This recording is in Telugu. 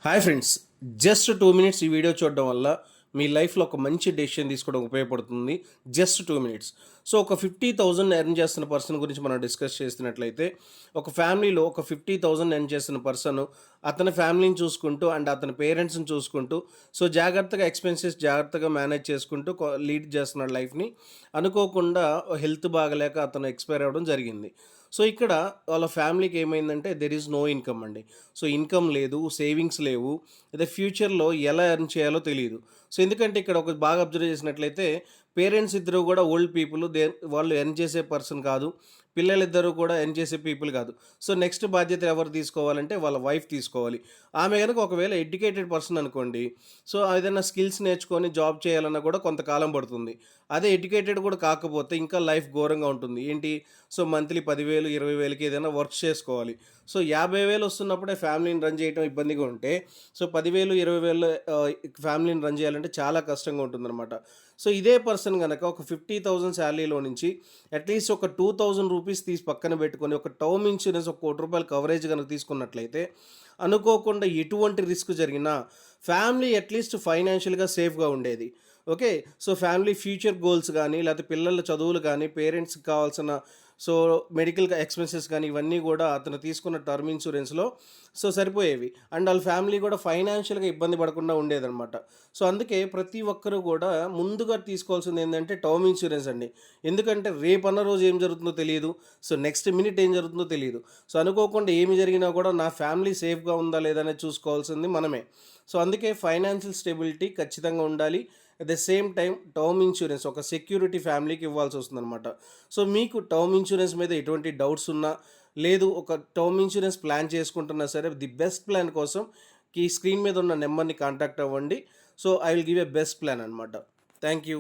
హాయ్ ఫ్రెండ్స్, జస్ట్ 2 మినిట్స్ ఈ వీడియో చూడడం వల్ల మీ లైఫ్లో ఒక మంచి డెసిషన్ తీసుకోవడం ఉపయోగపడుతుంది. Just 2 minutes. సో ఒక 50,000 ఎర్న్ చేస్తున్న పర్సన్ గురించి మనం డిస్కస్ చేస్తున్నట్లయితే, ఒక ఫ్యామిలీలో ఒక 50,000 ఎర్న్ చేస్తున్న పర్సన్ అతని ఫ్యామిలీని చూసుకుంటూ అండ్ అతని పేరెంట్స్ని చూసుకుంటూ సో జాగ్రత్తగా ఎక్స్పెన్సెస్ జాగ్రత్తగా మేనేజ్ చేసుకుంటూ లీడ్ చేస్తున్నాడు లైఫ్ని. అనుకోకుండా హెల్త్ బాగలేక అతను ఎక్స్పైర్ అవ్వడం జరిగింది. సో ఇక్కడ వాళ్ళ ఫ్యామిలీకి ఏమైందంటే దెర్ ఈజ్ నో ఇన్కమ్ అండి. సో ఇన్కమ్ లేదు, సేవింగ్స్ లేవు, అదే ఫ్యూచర్లో ఎలా ఎర్న్ చేయాలో తెలియదు. సో ఎందుకంటే ఇక్కడ ఒక బాగా అబ్జర్వ్ చేసినట్లయితే పేరెంట్స్ ఇద్దరు కూడా ఓల్డ్ పీపుల్, వాళ్ళు ఎర్న్ చేసే పర్సన్ కాదు, పిల్లలిద్దరూ కూడా ఎర్న్ చేసే పీపుల్ కాదు. సో నెక్స్ట్ బాధ్యత ఎవరు తీసుకోవాలంటే వాళ్ళ వైఫ్ తీసుకోవాలి. ఆమె కనుక ఒకవేళ ఎడ్యుకేటెడ్ పర్సన్ అనుకోండి, సో ఏదైనా స్కిల్స్ నేర్చుకొని జాబ్ చేయాలన్నా కూడా కొంతకాలం పడుతుంది. అదే ఎడ్యుకేటెడ్ కూడా కాకపోతే ఇంకా లైఫ్ ఘోరంగా ఉంటుంది. ఏంటి, సో మంత్లీ 10,000 20,000కి ఏదైనా వర్క్ చేసుకోవాలి. సో 50,000 వస్తున్నప్పుడే ఫ్యామిలీని రన్ చేయడం ఇబ్బందిగా ఉంటే, సో 10,000 20,000 ఫ్యామిలీని రన్ చేయాలంటే చాలా కష్టంగా ఉంటుందన్నమాట. సో ఇదే పర్సన్ కనుక ఒక 50,000 శాలరీలో నుంచి అట్లీస్ట్ ఒక 2,000 రూపీస్ తీసి పక్కన పెట్టుకొని ఒక టర్మ్ ఇన్సూరెన్స్ ఒక ₹1,00,000 కవరేజ్ కనుక తీసుకున్నట్లయితే, అనుకోకుండా ఎటువంటి రిస్క్ జరిగినా ఫ్యామిలీ అట్లీస్ట్ ఫైనాన్షియల్గా సేఫ్గా ఉండేది. Okay. So family future goals కానీ, లేకపోతే పిల్లల చదువులు కానీ, పేరెంట్స్కి కావాల్సిన సో మెడికల్ ఎక్స్పెన్సెస్ కానీ ఇవన్నీ కూడా అతను తీసుకున్న టర్మ్ ఇన్సూరెన్స్లో సో సరిపోయేవి. అండ్ వాళ్ళ ఫ్యామిలీ కూడా ఫైనాన్షియల్గా ఇబ్బంది పడకుండా ఉండేదన్నమాట. సో అందుకే ప్రతి ఒక్కరు కూడా ముందుగా తీసుకోవాల్సింది ఏంటంటే టర్మ్ ఇన్సూరెన్స్ అండి. ఎందుకంటే రేపన్న రోజు ఏం జరుగుతుందో తెలియదు, సో నెక్స్ట్ మినిట్ ఏం జరుగుతుందో తెలియదు. సో అనుకోకుండా ఏమి జరిగినా కూడా నా ఫ్యామిలీ సేఫ్గా ఉందా లేదా అనేది చూసుకోవాల్సింది మనమే. సో అందుకే ఫైనాన్షియల్ స్టెబిలిటీ ఖచ్చితంగా ఉండాలి. At the same time term insurance ఒక సెక్యూరిటీ ఫ్యామిలీకి ఇవ్వాల్సి వస్తుందన్నమాట. సో మీకు టర్మ్ ఇన్సూరెన్స్ మీద ఎటువంటి డౌట్స్ ఉన్నా, లేదు ఒక టర్మ్ ఇన్సూరెన్స్ ప్లాన్ చేసుకుంటున్నా సరే, ది బెస్ట్ ప్లాన్ కోసం ఈ స్క్రీన్ మీద ఉన్న నెంబర్ని కాంటాక్ట్ అవ్వండి. So I will give a best plan అనమాట. Thank you.